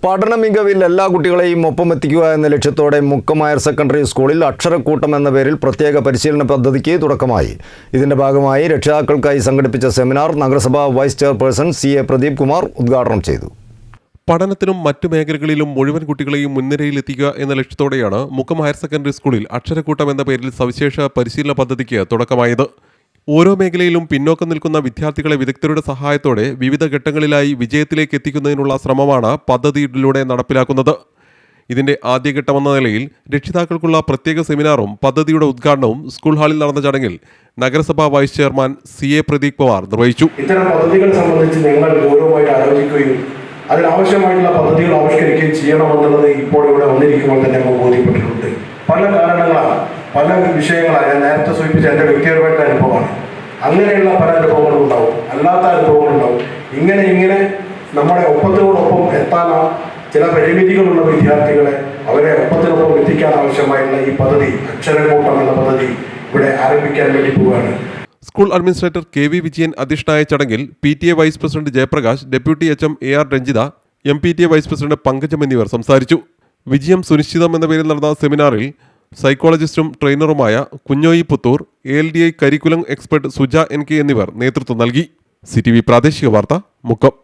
പഠന മികവിൽ എല്ലാ കുട്ടികളെയും ഒപ്പമെത്തിക്കുക എന്ന ലക്ഷ്യത്തോടെ മുക്കം ഹയർ സെക്കൻഡറി സ്കൂളിൽ അക്ഷരക്കൂട്ടം എന്ന പേരിൽ പ്രത്യേക പരിശീലന പദ്ധതിക്ക് തുടക്കമായി. ഇതിന്റെ ഭാഗമായി രക്ഷിതാക്കൾക്കായി സംഘടിപ്പിച്ച സെമിനാർ നഗരസഭാ vice chairperson CA Pradeep Kumar ഉദ്ഘാടനം ചെയ്തു. പഠനത്തിനും മറ്റു മേഖലകളിലും മുഴുവൻ കുട്ടികളെയും മുൻനിരയിലെത്തിക്കുക എന്ന ലക്ഷ്യത്തോടെയാണ് മുക്കം ഹയർ സെക്കൻഡറി സ്കൂളിൽ അക്ഷരക്കൂട്ടം എന്ന പേരിൽ സവിശേഷ പരിശീലന പദ്ധതിക്ക് തുടക്കമായത്. ഓരോ മേഖലയിലും പിന്നോക്കം നിൽക്കുന്ന വിദ്യാർത്ഥികളെ വിദഗ്ധരുടെ സഹായത്തോടെ വിവിധ ഘട്ടങ്ങളിലായി വിജയത്തിലേക്ക് എത്തിക്കുന്നതിനുള്ള ശ്രമമാണ് പദ്ധതിയിലൂടെ നടപ്പിലാക്കുന്നത്. ഇതിന്റെ ആദ്യഘട്ടമെന്ന നിലയിൽ രക്ഷിതാക്കൾക്കുള്ള പ്രത്യേക സെമിനാറും പദ്ധതിയുടെ ഉദ്ഘാടനവും സ്കൂൾ ഹാളിൽ നടന്ന ചടങ്ങിൽ നഗരസഭാ vice chairman CA Pradeep Kumar നിർവഹിച്ചു. ഇത്തരം പദ്ധതികൾ സംബന്ധിച്ച് ഞങ്ങൾ ഗൗരവമായിട്ട് ആലോചിക്കുകയും അതിനാവശ്യമായിട്ടുള്ള പദ്ധതികൾ ആവിഷ്കരിക്കുകയും ചെയ്യണമെന്നുള്ളത് ഇപ്പോൾ ഇവിടെ വന്നിരിക്കുമ്പോൾ തന്നെ നമുക്ക് ബോധ്യപ്പെട്ടിട്ടുണ്ട്. പല കാരണങ്ങളാണ്, പല വിഷയങ്ങളാണ്. ഞാൻ നേരത്തെ സൂചിപ്പിച്ച എൻ്റെ വ്യക്തിപരമായിട്ടുള്ള അനുഭവമാണ്. അങ്ങനെയുള്ള പല അനുഭവങ്ങളും ഉണ്ടാവും, അല്ലാത്ത അനുഭവങ്ങളുണ്ടാവും. ഇങ്ങനെ നമ്മുടെ ഒപ്പത്തിനോടൊപ്പം എത്താൻ ചില പരിമിതികളുള്ള വിദ്യാർത്ഥികളെ അവരെ ഒപ്പത്തിനൊപ്പം എത്തിക്കാൻ ആവശ്യമായിട്ടുള്ള ഈ പദ്ധതി അക്ഷരക്കൂട്ടം എന്ന പദ്ധതി ഇവിടെ ആരംഭിക്കാൻ വേണ്ടി പോവുകയാണ്. സ്കൂൾ അഡ്മിനിസ്ട്രേറ്റർ KV വിജയൻ അധ്യക്ഷനായ ചടങ്ങിൽ PTA vice president Jayaprakash, deputy HM AR Ranjitha, MPTA vice president Pankajam എന്നിവർ സംസാരിച്ചു. വിജയം സുനിശ്ചിതം എന്ന പേരിൽ നടന്ന സെമിനാറിൽ സൈക്കോളജിസ്റ്റും ട്രെയിനറുമായ Kunhoyi Puthur, ALDI curriculum expert Suja NK എന്നിവർ നേതൃത്വം നൽകി. CTV പ്രാദേശിക വാർത്ത, മുക്കം.